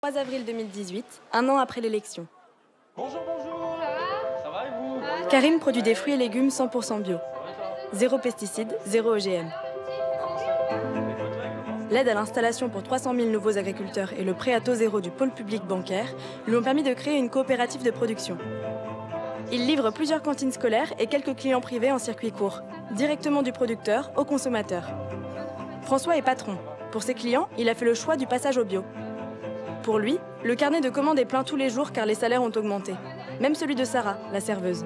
3 avril 2018, un an après l'élection. Bonjour, bonjour. Ça va et vous? Karim produit des fruits et légumes 100% bio. Zéro pesticides, zéro OGM. L'aide à l'installation pour 300 000 nouveaux agriculteurs et le prêt à taux zéro du pôle public bancaire lui ont permis de créer une coopérative de production. Il livre plusieurs cantines scolaires et quelques clients privés en circuit court, directement du producteur au consommateur. François est patron. Pour ses clients, il a fait le choix du passage au bio. Pour lui, le carnet de commandes est plein tous les jours car les salaires ont augmenté. Même celui de Sarah, la serveuse.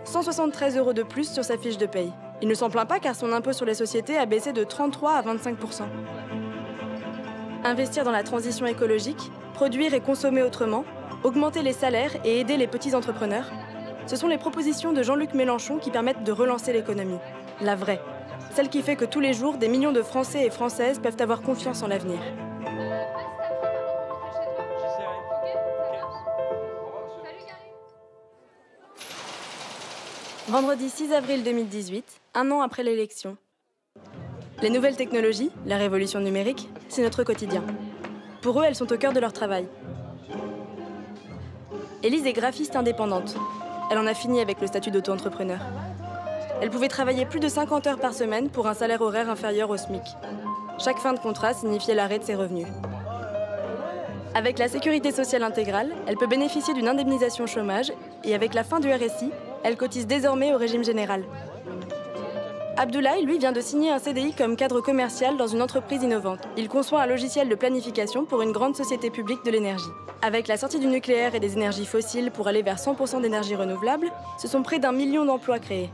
173 € de plus sur sa fiche de paye. Il ne s'en plaint pas car son impôt sur les sociétés a baissé de 33 à 25%. Investir dans la transition écologique, produire et consommer autrement, augmenter les salaires et aider les petits entrepreneurs, ce sont les propositions de Jean-Luc Mélenchon qui permettent de relancer l'économie. La vraie. Celle qui fait que tous les jours, des millions de Français et Françaises peuvent avoir confiance en l'avenir. Vendredi 6 avril 2018, un an après l'élection. Les nouvelles technologies, la révolution numérique, c'est notre quotidien. Pour eux, elles sont au cœur de leur travail. Élise est graphiste indépendante. Elle en a fini avec le statut d'auto-entrepreneur. Elle pouvait travailler plus de 50 heures par semaine pour un salaire horaire inférieur au SMIC. Chaque fin de contrat signifiait l'arrêt de ses revenus. Avec la sécurité sociale intégrale, elle peut bénéficier d'une indemnisation chômage et avec la fin du RSI, elle cotise désormais au régime général. Abdoulaye, lui, vient de signer un CDI comme cadre commercial dans une entreprise innovante. Il conçoit un logiciel de planification pour une grande société publique de l'énergie. Avec la sortie du nucléaire et des énergies fossiles pour aller vers 100% d'énergie renouvelable, ce sont près d'1 million d'emplois créés.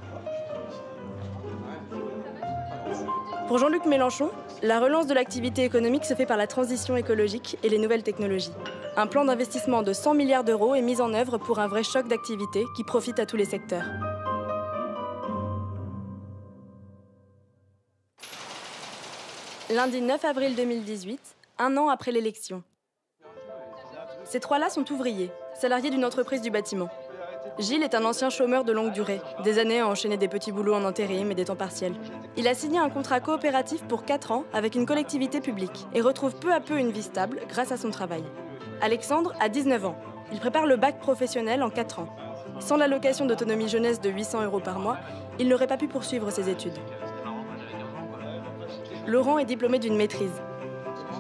Pour Jean-Luc Mélenchon, la relance de l'activité économique se fait par la transition écologique et les nouvelles technologies. Un plan d'investissement de 100 milliards d'euros est mis en œuvre pour un vrai choc d'activité qui profite à tous les secteurs. Lundi 9 avril 2018, un an après l'élection. Ces trois-là sont ouvriers, salariés d'une entreprise du bâtiment. Gilles est un ancien chômeur de longue durée, des années à enchaîner des petits boulots en intérim et des temps partiels. Il a signé un contrat coopératif pour 4 ans avec une collectivité publique et retrouve peu à peu une vie stable grâce à son travail. Alexandre a 19 ans. Il prépare le bac professionnel en 4 ans. Sans l'allocation d'autonomie jeunesse de 800 € par mois, il n'aurait pas pu poursuivre ses études. Laurent est diplômé d'une maîtrise.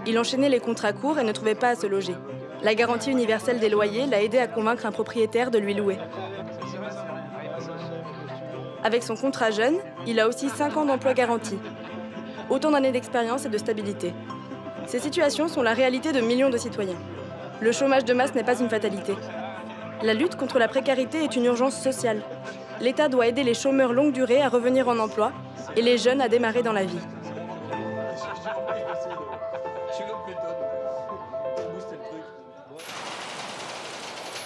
Il enchaînait les contrats courts et ne trouvait pas à se loger. La garantie universelle des loyers l'a aidé à convaincre un propriétaire de lui louer. Avec son contrat jeune, il a aussi 5 ans d'emploi garanti. Autant d'années d'expérience et de stabilité. Ces situations sont la réalité de millions de citoyens. Le chômage de masse n'est pas une fatalité. La lutte contre la précarité est une urgence sociale. L'État doit aider les chômeurs longue durée à revenir en emploi et les jeunes à démarrer dans la vie.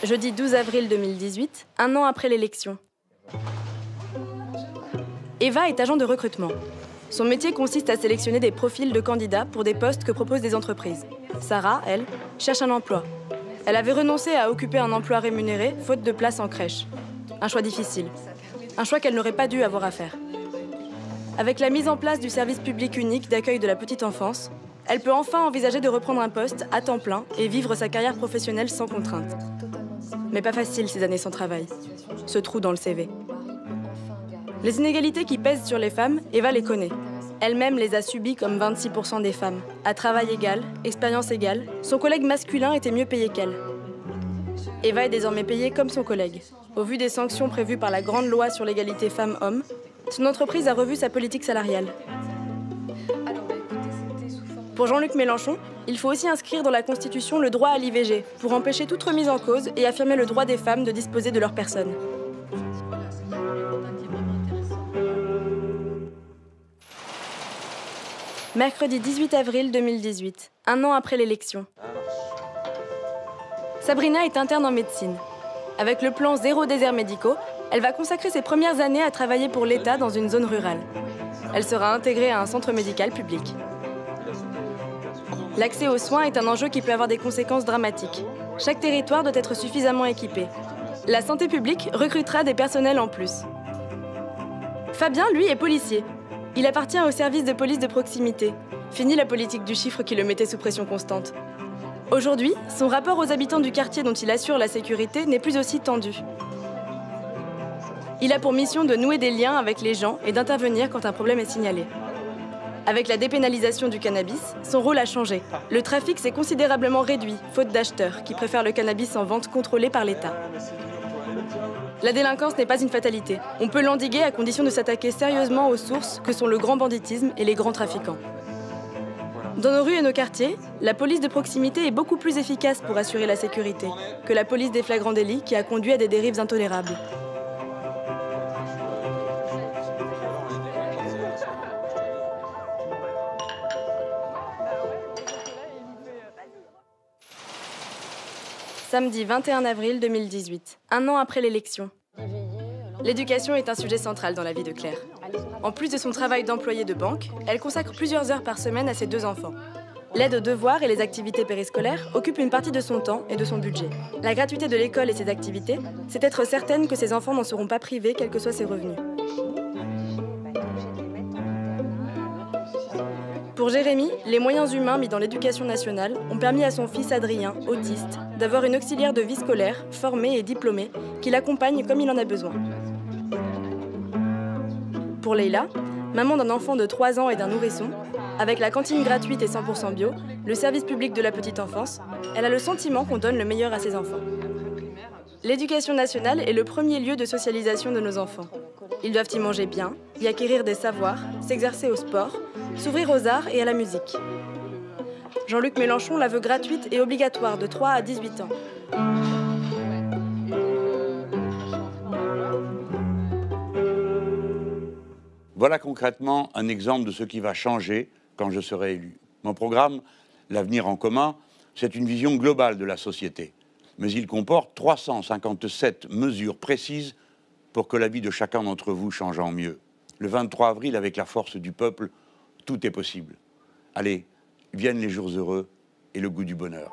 Jeudi 12 avril 2018, un an après l'élection. Eva est agent de recrutement. Son métier consiste à sélectionner des profils de candidats pour des postes que proposent des entreprises. Sarah, elle, cherche un emploi. Elle avait renoncé à occuper un emploi rémunéré, faute de place en crèche. Un choix difficile. Un choix qu'elle n'aurait pas dû avoir à faire. Avec la mise en place du service public unique d'accueil de la petite enfance, elle peut enfin envisager de reprendre un poste à temps plein et vivre sa carrière professionnelle sans contrainte. Mais pas facile ces années sans travail. Ce trou dans le CV. Les inégalités qui pèsent sur les femmes, Eva les connaît. Elle-même les a subies comme 26% des femmes. À travail égal, expérience égale, son collègue masculin était mieux payé qu'elle. Eva est désormais payée comme son collègue. Au vu des sanctions prévues par la grande loi sur l'égalité femmes-hommes, son entreprise a revu sa politique salariale. Pour Jean-Luc Mélenchon, il faut aussi inscrire dans la Constitution le droit à l'IVG pour empêcher toute remise en cause et affirmer le droit des femmes de disposer de leur personne. Mercredi 18 avril 2018, un an après l'élection. Sabrina est interne en médecine. Avec le plan Zéro déserts médicaux, elle va consacrer ses premières années à travailler pour l'État dans une zone rurale. Elle sera intégrée à un centre médical public. L'accès aux soins est un enjeu qui peut avoir des conséquences dramatiques. Chaque territoire doit être suffisamment équipé. La santé publique recrutera des personnels en plus. Fabien, lui, est policier. Il appartient au service de police de proximité. Fini la politique du chiffre qui le mettait sous pression constante. Aujourd'hui, son rapport aux habitants du quartier dont il assure la sécurité n'est plus aussi tendu. Il a pour mission de nouer des liens avec les gens et d'intervenir quand un problème est signalé. Avec la dépénalisation du cannabis, son rôle a changé. Le trafic s'est considérablement réduit, faute d'acheteurs qui préfèrent le cannabis en vente contrôlée par l'État. La délinquance n'est pas une fatalité. On peut l'endiguer à condition de s'attaquer sérieusement aux sources que sont le grand banditisme et les grands trafiquants. Dans nos rues et nos quartiers, la police de proximité est beaucoup plus efficace pour assurer la sécurité que la police des flagrants délits qui a conduit à des dérives intolérables. Samedi 21 avril 2018, un an après l'élection. L'éducation est un sujet central dans la vie de Claire. En plus de son travail d'employée de banque, elle consacre plusieurs heures par semaine à ses 2 enfants. L'aide aux devoirs et les activités périscolaires occupent une partie de son temps et de son budget. La gratuité de l'école et ses activités, c'est être certaine que ses enfants n'en seront pas privés, quels que soient ses revenus. Pour Jérémy, les moyens humains mis dans l'éducation nationale ont permis à son fils Adrien, autiste, d'avoir une auxiliaire de vie scolaire, formée et diplômée, qui l'accompagne comme il en a besoin. Pour Leïla, maman d'un enfant de 3 ans et d'un nourrisson, avec la cantine gratuite et 100% bio, le service public de la petite enfance, elle a le sentiment qu'on donne le meilleur à ses enfants. L'éducation nationale est le premier lieu de socialisation de nos enfants. Ils doivent y manger bien, y acquérir des savoirs, s'exercer au sport, s'ouvrir aux arts et à la musique. Jean-Luc Mélenchon la veut gratuite et obligatoire de 3 à 18 ans. Voilà concrètement un exemple de ce qui va changer quand je serai élu. Mon programme, L'avenir en commun, c'est une vision globale de la société. Mais il comporte 357 mesures précises pour que la vie de chacun d'entre vous change en mieux. Le 23 avril, avec la force du peuple, tout est possible. Allez, viennent les jours heureux et le goût du bonheur.